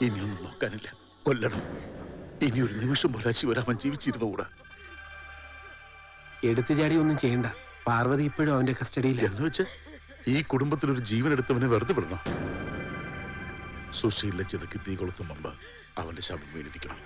ഇനിയൊന്നും നോക്കാനില്ല, കൊല്ലണം. ഇനി ഒരു നിമിഷം പോലെ ശിവരാമൻ ജീവിച്ചിരുന്നുകൂടാ. എടുത്തു ചാടി ഒന്നും ചെയ്യണ്ട. പാർവതി ഇപ്പോഴും അവന്റെ കസ്റ്റഡിയിൽ എന്ന് വെച്ച് ഈ കുടുംബത്തിലൊരു ജീവൻ എടുത്തവനെ വെറുതെ വിടണം. സുശീലിനെ ചെതുക്കി തീ കൊളുത്തും മുമ്പ് അവന്റെ ശവം വീണിരിക്കണം.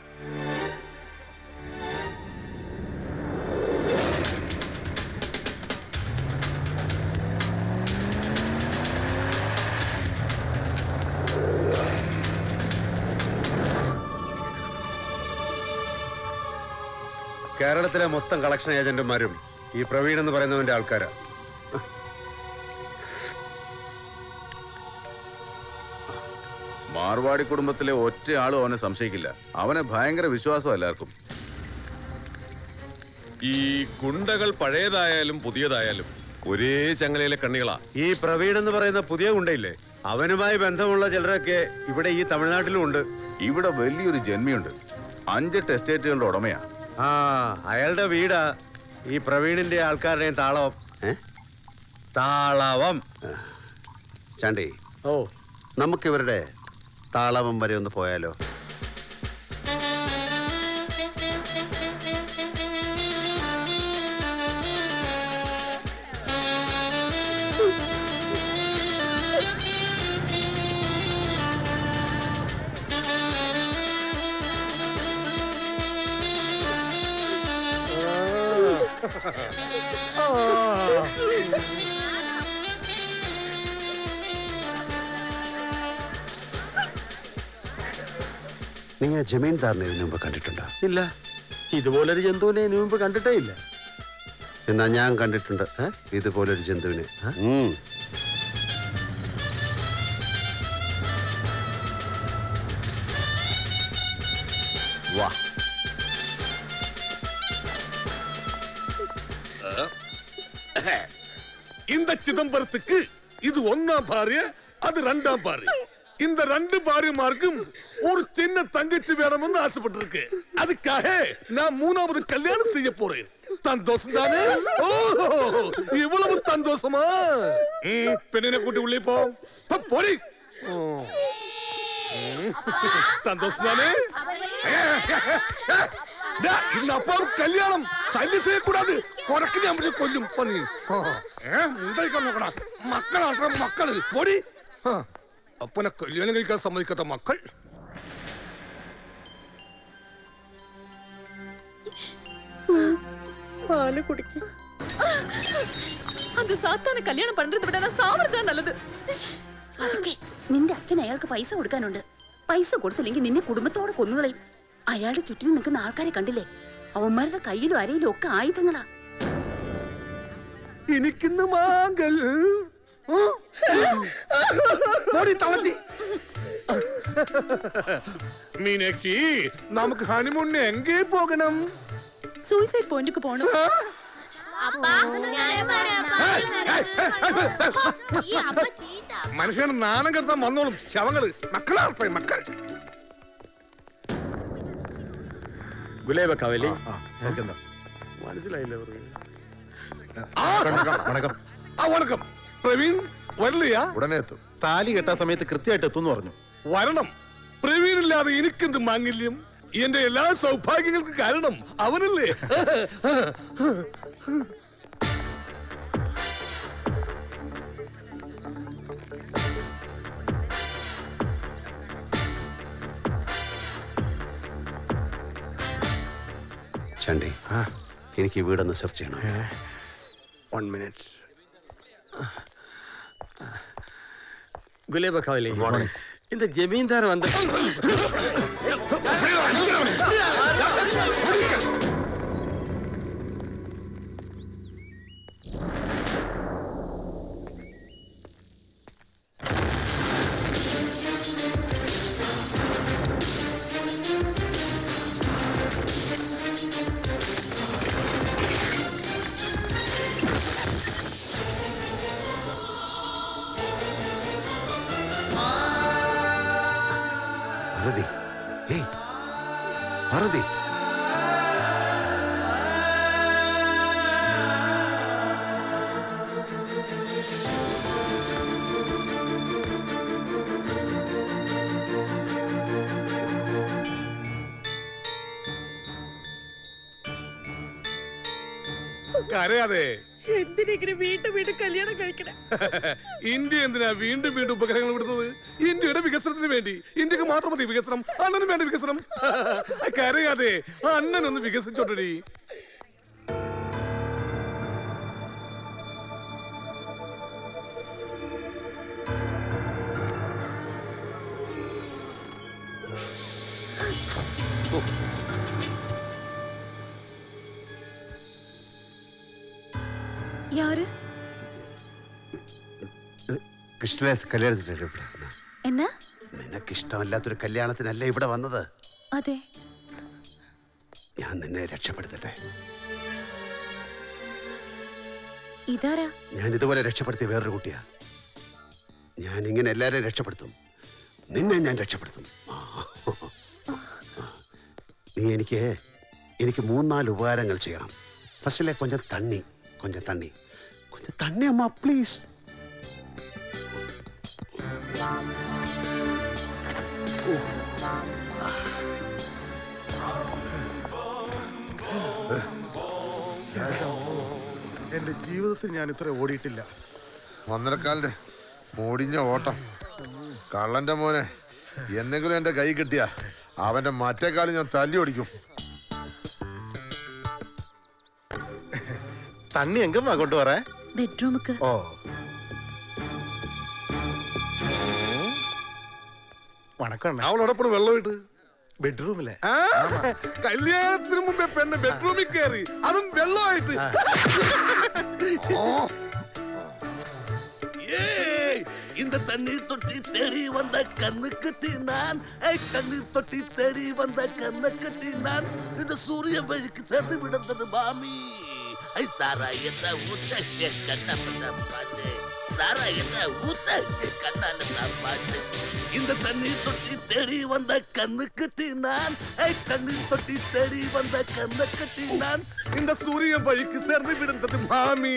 കേരളത്തിലെ മൊത്തം കളക്ഷൻ ഏജന്റുമാരും ഈ പ്രവീൺ എന്ന് പറയുന്നവന്റെ ആൾക്കാരാ. മാർവാടി കുടുംബത്തിലെ ഒറ്റ ആളും അവനെ സംശയിക്കില്ല. അവനെ ഭയങ്കര വിശ്വാസം എല്ലാവർക്കും. ഈ ഗുണ്ടകൾ പഴയതായാലും പുതിയതായാലും ഒരേ ചങ്ങലയിലെ കണ്ണികളാ. ഈ പ്രവീൺ എന്ന് പറയുന്ന പുതിയ ഗുണ്ടയില്ലേ, അവനുമായി ബന്ധമുള്ള ചിലരൊക്കെ ഇവിടെ ഈ തമിഴ്നാട്ടിലും ഉണ്ട്. ഇവിടെ വലിയൊരു ജന്മിയുണ്ട്, 5 എസ്റ്റേറ്റുകളുടെ ഉടമയാ. ആ, അയാളുടെ വീടാ ഈ പ്രവീണിന്റെ ആൾക്കാരുടെയും താളവം. താളവം. ചാണ്ടി, ഓ നമുക്കിവരുടെ താളവം വരെ ഒന്ന് പോയാലോ? നിങ്ങൾ ജമീൻദാറിനെ ഇതിനു മുമ്പ് കണ്ടിട്ടുണ്ടോ? ഇല്ല, ഇതുപോലൊരു ജന്തുവിനെ ഇതിനു മുമ്പ് കണ്ടിട്ടേ ഇല്ല. എന്നാ ഞാൻ കണ്ടിട്ടുണ്ട് ഇതുപോലൊരു ജന്തുവിനെ. വാ. இந்த சிதம்பரத்துக்கு இது 1ஆம் பாரிய, அது 2ஆம் பாரி. இந்த 2 பாரியமார்க்கும் ஒரு சின்ன தங்கச்சி வேணும்னு ஆசைப்பட்டிருக்கு. அதுக்காக நான் 3ஆவது கல்யாணம் செய்ய போறேன். சந்தோஷம் தானே? இவ்வளவு சந்தோஷமா? பெண்ணை கூட்டி உள்ளே போ. போடி. சந்தோஷம் தானே? இந்த அப்பாவுக்கு கல்யாணம் சல்லி செய்யக்கூடாது. கொரக்கு நம்ம கொல்லும் பண்ணி നോക്കണ മക്കളാണ് മക്കള്. പോടി. അപ്പനെ കല്യാണം കഴിക്കാൻ സമ്മതിക്കാത്ത മക്കൾ. பால் குடிக்கும். அந்த சாத்தான கல்யாணம் பண்றதை விட நான் சாவறதா நல்லது. അതൊക്കെ നിന്റെ അച്ഛൻ അയാൾക്ക് പൈസ കൊടുക്കാനുണ്ട്. പൈസ കൊടുത്തില്ലെങ്കിൽ നിന്നെ കുടുംബത്തോടെ കൊന്നുകളയും. അയാളുടെ ചുറ്റിനും നിൽക്കുന്ന ആൾക്കാരെ കണ്ടില്ലേ? അവന്മാരുടെ കയ്യിലും അരയിലും ഒക്കെ ആയുധങ്ങളാ. എനിക്കിന്ന് മാങ്കൽ മീനാക്ഷി, നമുക്ക് ഹണിമൂണിന് എങ്കേ പോകണം? സൂയിസൈഡ് പോയിന്റിക്ക് പോകണം. മനുഷ്യന് നാണം കെടുത്താൻ വന്നോളും ശവങ്ങള്. മക്കളാണ് മക്കൾ. ഗുലേബ കവലി മനസ്സിലായില്ല. വണക്കം. പ്രവീൺ വരില്ലയാ? ഉടനെ എത്തും. താലി കെട്ടാ സമയത്ത് കൃത്യമായിട്ട് എത്തും പറഞ്ഞു. വരണം. പ്രവീണില്ലാതെ എനിക്കെന്ത് മാംഗല്യം? എന്റെ എല്ലാ സൗഭാഗ്യങ്ങൾക്കും കാരണം അവനല്ലേ? ചാണ്ടി, എനിക്ക് വീടൊന്ന് സെർച്ച് ചെയ്യണം. 1 minute. ഗുലേബ കവലി, இந்த ஜமீன்தார் வந்து പാർവതി, ഏയ് പാർവതി. കരയാതെ. എന്തിനെങ്കിലും വീണ്ടും വീണ്ടും കല്യാണം കഴിക്കണേ? ഇന്ത്യ എന്തിനാ വീണ്ടും വീണ്ടും ഉപഗ്രഹങ്ങൾ വിടുന്നത്? ഇന്ത്യയുടെ വികസനത്തിന് വേണ്ടി. ഇന്ത്യക്ക് മാത്രം മതി വികസനം, അണ്ണനും വേണ്ട വികസനം. കരയാതെ, അണ്ണനൊന്ന് വികസിച്ചോട്ടടി. யாரு? കൃഷ്ണനെ കല്യാണത്തിന് என்ன? നിനക്ക് ഇഷ്ടമല്ലാത്തൊരു കല്യാണത്തിനല്ല ഇവിടെ വന്നത്. അതെ. ഞാൻ നിന്നെ രക്ഷപ്പെടുത്തട്ടെ. ഇതാരാ? ഞാൻ ഇതുപോലെ രക്ഷപ്പെടുത്തിയ വേറൊരു കുട്ടിയാ. ഞാൻ ഇങ്ങനെ എല്ലാരെയും രക്ഷപ്പെടുത്തും. നിന്നെ ഞാൻ രക്ഷപ്പെടുത്തും. നീ എനിക്ക് 3-4 ഉപകാരങ്ങൾ ചെയ്യണം. ഫസ്റ്റിലെ കൊഞ്ചം തണ്ണി അമ്മ പ്ലീസ്. എന്റെ ജീവിതത്തിൽ ഞാൻ ഇത്ര ഓടിയിട്ടില്ല. 1.25 മോടിഞ്ഞ ഓട്ടം. കള്ളന്റെ മോനെ, എന്തെങ്കിലും എന്റെ കൈ കിട്ടിയ അവന്റെ മറ്റേ കാലം ഞാൻ തല്ലി ഓടിക്കും. തണ്ണി എങ്കമ്മാ കൊണ്ടുവരേ? ബെഡ്റൂമുക്ക്. ഓ, വണക്കം. അവളോടൊപ്പം വെള്ളം ഇട്ട് ബെഡ്റൂമിലെ കല്യാണത്തിന് മുമ്പേ പെണ്ണ് ബെഡ്റൂമിൽ കയറി, അതും വെള്ളമായിട്ട്. இந்த தண்ணீர் தொட்டி தேடி வந்த கண்ணு கட்டி நான், தண்ணீர் தொட்டி தேடி வந்த கண்ணு கட்டி நான், இந்த சூரிய வழிக்கு சேர்ந்து விடுந்தது மாமி. சாராயத்தை ஊத்த கண்ண பாட்டு, சாராயத்தை ஊத்த கண்ணால பாட்டு. இந்த தண்ணீர் தொட்டி தேடி வந்த கண்ணு கட்டி நான், தண்ணீர் தொட்டி தேடி வந்த கண்ணு கட்டி நான், இந்த சூரிய வழிக்கு சேர்ந்து விடுந்தது மாமி.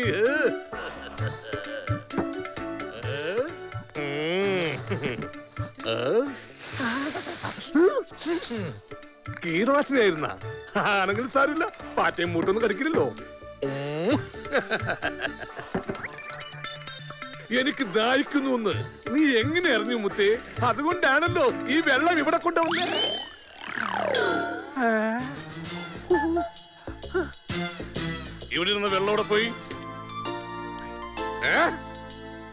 കീടനാശിനിയായിരുന്ന ആണെങ്കിൽ സാരമില്ല, പാറ്റയും മൂട്ടൊന്നും കടിക്കില്ലല്ലോ. എനിക്ക് ദാഹിക്കുന്നു എന്ന് നീ എങ്ങനെ അറിഞ്ഞു മുത്തേ? അതുകൊണ്ടാണല്ലോ ഈ വെള്ളം ഇവിടെ കൊണ്ടുവന്നത്. ഇവിടെ ഇരുന്ന വെള്ളം ഇവിടെ പോയി.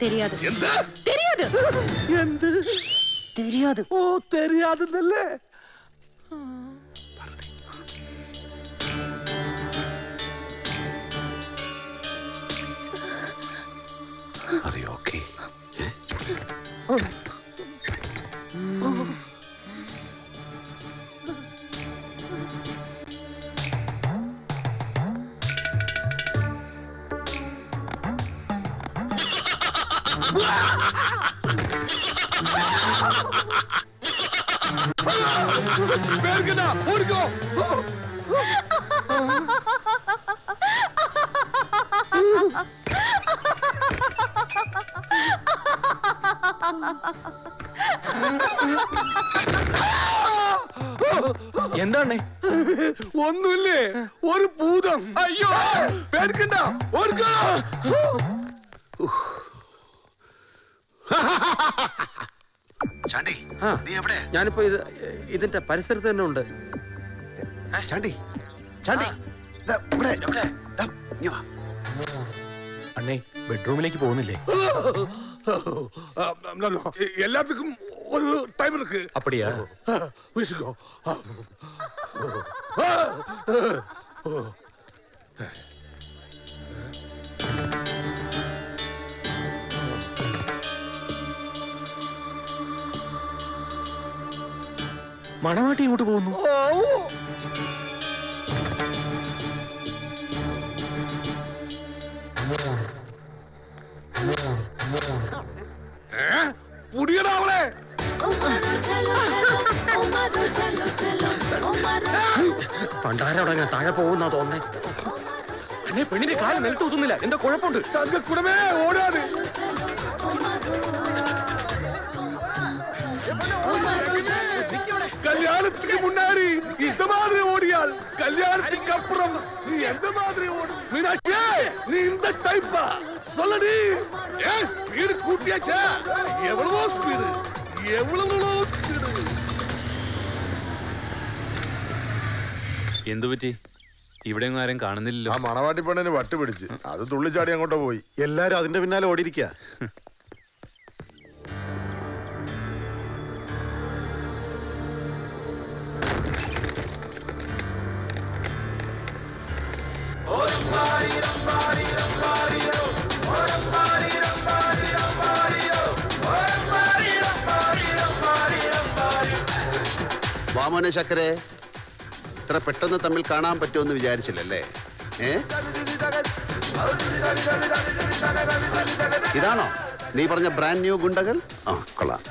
தெரியாது. എന്താ தெரியாது. എന്ത് தெரியாது. ഓ, தெரியாதுന്നല്ലേ? Are you okay? പേടിക്കണ്ട, ഓടിക്കോ. എന്താണ്? ഒന്നുമില്ലേ, ഒരു ഭൂതം. അയ്യോ, പേടിക്കണ്ട, ഓടിക്കോ. ചാണ്ടി, നീ എവിടെ? ഞാനിപ്പോ ഇതിന്റെ പരിസരത്ത് തന്നെ ഉണ്ട്. ചാണ്ടി, ദാ ഇവിടെ. ദാ, ഇങ്ങ് വാ. അണ്ണേ, ബെഡ്റൂമിലേക്ക് പോകുന്നില്ലേ? എല്ലാത്തിനും ഒരു ടൈം ഇருக்கு. അപ്പടിയാ? വീശിക്കോ. മണവാട്ടി ഇങ്ങോട്ട് പോകുന്നു. പുടിയടാ അവളെ. പണ്ടാരവിടെ താഴെ പോകുന്നാ തോന്നേ. അണ്ണേ പെണ്ണിന്റെ കാല് നിലത്ത് ഊത്തുന്നില്ല, എന്താ കുഴപ്പമുണ്ട്? തങ്കക്കുടമേ ഓടാതെ. கல்யாணத்துக்கு முன்னாடி இந்த மாதிரி ஓடியால் கல்யாணத்துக்கு அப்புறம் நீ எந்த மாதிரி ஓடும்? மீனாட்சி, நீ இந்த டைப்பா? சொல்லடி. ஸ்பீடு கூட்டியாச்சா? எவ்வளவோ ஸ்பீடு, எவ்வளவோ ஸ்பீடு. എന്തു പറ്റി? ഇവിടെ ആരും കാണുന്നില്ലല്ലോ. ആ മണവാട്ടി പെണ്ണിന് വട്ട് പിടിച്ച് അത് തുള്ളിച്ചാടി അങ്ങോട്ട് പോയി. എല്ലാരും അതിന്റെ പിന്നാലെ ഓടിയിരിക്കുക. വാമോനെ ശക്കരെ, ഇത്ര പെട്ടെന്ന് തമ്മിൽ കാണാൻ പറ്റുമെന്ന് വിചാരിച്ചില്ലല്ലേ? ഇതാണോ നീ പറഞ്ഞ ബ്രാൻഡ് ന്യൂ ഗുണ്ടകൾ? ആ കൊള്ളാം.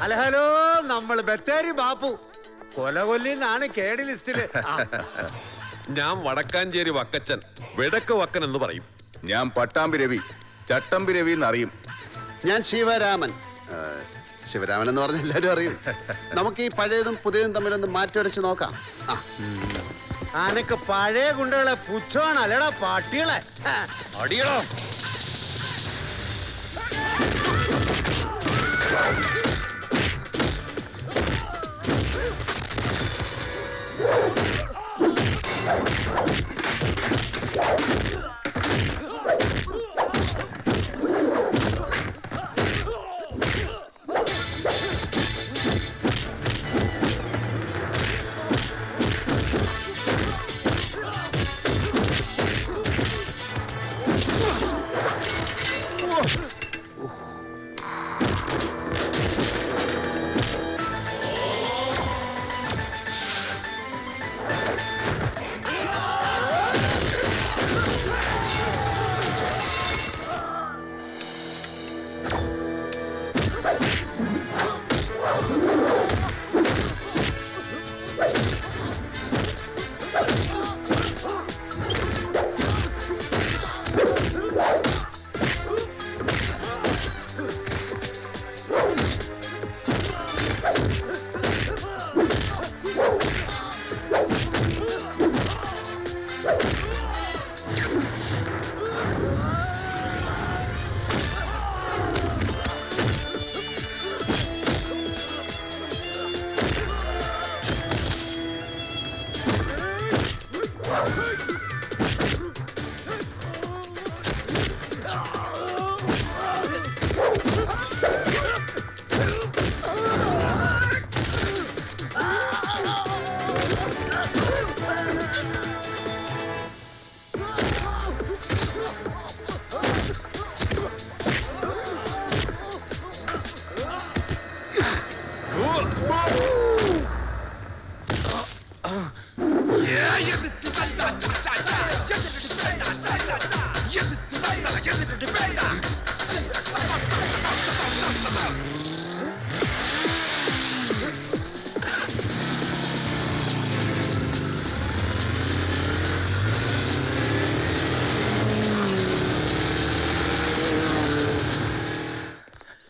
ഹലോ, നമ്മൾ ബത്തേരി ബാപ്പു കൊലകൊല്ലിന്നാണ് കേടി ലിസ്റ്റില്. ഞാൻ വടക്കാഞ്ചേരി വക്കച്ചൻ, വെടക്ക് വക്കൻ എന്ന് പറയും. ഞാൻ പട്ടാമ്പി രവി, ചട്ടമ്പി രവി എന്നറിയും. ഞാൻ ശിവരാമൻ. ശിവരാമൻ എന്ന് പറഞ്ഞ എല്ലാവരും അറിയും. നമുക്ക് ഈ പഴയതും പുതിയതും തമ്മിലൊന്ന് മാറ്റി വരച്ച് നോക്കാം. അനക്ക് പഴയ ഗുണ്ടകളെ പുച്ഛമാണ് അല്ലടാ പാട്ടികളെ. അടിയടോ.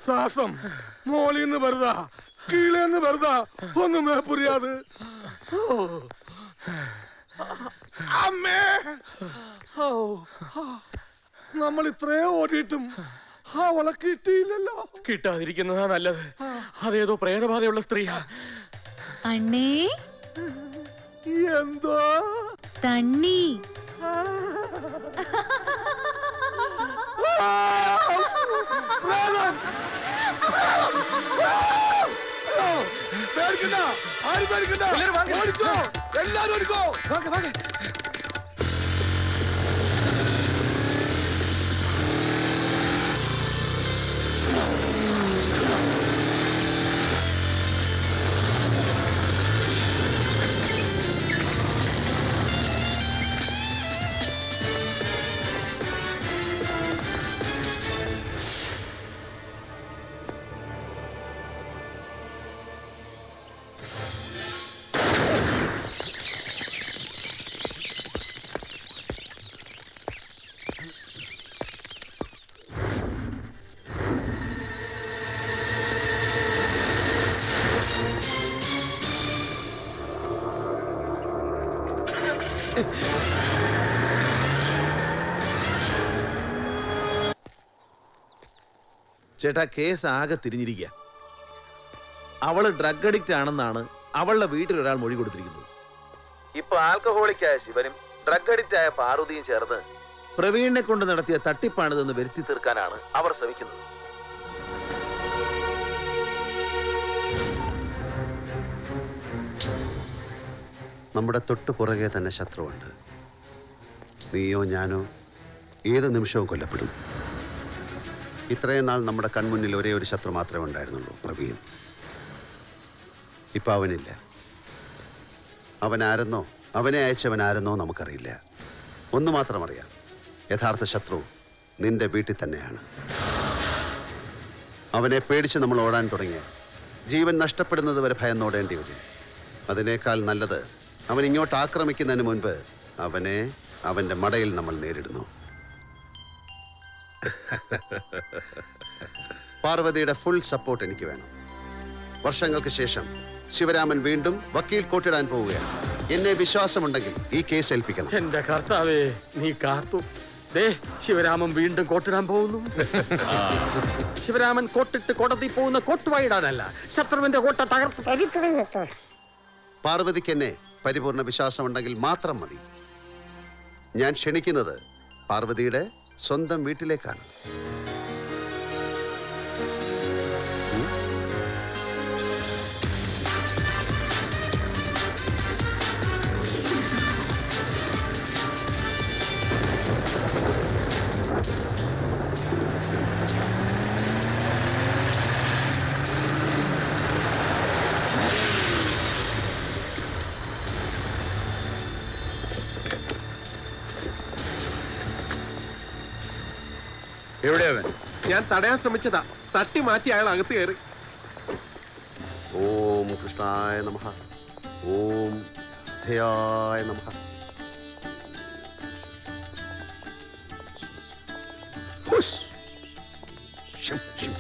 ശ്വാസം മോളിന്ന് വെറുതാ കീഴേന്ന് വെറുതാ ഒന്നുമേ പുരിയാത്. അമ്മേ, നമ്മൾ ഇത്രയോ ഓടിയിട്ടും അവളെ കിട്ടിയില്ലല്ലോ. കിട്ടാതിരിക്കുന്നതാ നല്ലത്. അതേതോ പ്രേതബാധയുള്ള സ്ത്രീയാ. അണ്ണേ, എന്തോ തണ്ണി. പേടിക്കണ്ട, ആരും പേടിക്കണ്ട. ഓടിക്കോ, എല്ലാരും ഓടിക്കോ. ചേട്ടാ, കേസ് ആകെ തിരിഞ്ഞിരിക്കുക. അവള് ഡ്രഗ് അഡിക്റ്റ് ആണെന്നാണ് അവളുടെ വീട്ടിൽ ഒരാൾ മൊഴി കൊടുത്തിരിക്കുന്നത്. ഇപ്പൊ ആൽക്കഹോളിക് ആയ ശിവനും ഡ്രഗ് അഡിക്റ്റ് ആയ പാർവതിയും ചേർന്ന് പ്രവീണിനെ കൊണ്ട് നടത്തിയ തട്ടിപ്പാണിതെന്ന് വരുത്തി തീർക്കാനാണ് അവർ ശ്രമിക്കുന്നത്. നമ്മുടെ തൊട്ടു പുറകെ തന്നെ ശത്രുവുണ്ട്. നീയോ ഞാനോ ഏത് നിമിഷവും കൊല്ലപ്പെടും. ഇത്രയും നാൾ നമ്മുടെ കൺമുന്നിൽ ഒരേ ഒരു ശത്രു മാത്രമേ ഉണ്ടായിരുന്നുള്ളൂ, പ്രവീൺ. ഇപ്പം അവനില്ല. അവനാരെന്നോ അവനെ അയച്ചവനാരെന്നോ നമുക്കറിയില്ല. ഒന്ന് മാത്രം അറിയാം, യഥാർത്ഥ ശത്രു നിന്റെ വീട്ടിൽ തന്നെയാണ്. അവനെ പേടിച്ച് നമ്മൾ ഓടാൻ തുടങ്ങിയ ജീവൻ നഷ്ടപ്പെടുന്നത് വരെ ഭയന്നോടേണ്ടി വരും. അതിനേക്കാൾ നല്ലത് അവൻ ഇങ്ങോട്ട് ആക്രമിക്കുന്നതിന് മുൻപ് അവനെ അവന്റെ മടയിൽ നമ്മൾ നേരിടുന്നു. പാർവതിയുടെ ഫുൾ സപ്പോർട്ട് എനിക്ക് വേണം. വർഷങ്ങൾക്ക് ശേഷം ശിവരാമൻ വീണ്ടും വക്കീൽ കോട്ടിടാൻ പോവുകയാണ്. എന്നെ വിശ്വാസമുണ്ടെങ്കിൽ ഈ കേസ് ഏൽപ്പിക്കണം. എന്റെ കർത്താവേ, നീ കാത്തു. ദേ, ശിവരാമൻ വീണ്ടും കോട്ടിടാൻ പോകുന്നു. ശിവരാമൻ കോട്ടിട്ട് കോടതി പോകുന്ന കോട്ടുവായിടാനല്ല, ശത്രുവിന്റെ കോട്ട തകർത്ത്. പാർവതിക്ക് എന്നെ പരിപൂർണ വിശ്വാസമുണ്ടെങ്കിൽ മാത്രം മതി. ഞാൻ ക്ഷണിക്കുന്നത് പാർവതിയുടെ സ്വന്തം വീട്ടിലേക്കാണ്. എവിടെയാവൻ? ഞാൻ തടയാൻ ശ്രമിച്ചതാ, തട്ടി മാറ്റി അയാൾ അകത്ത് കയറി. ഓം കൃഷ്ണായ നമഃ. ഓം ധയായ നമഃ. ഹുഷ്. ശം, ശം.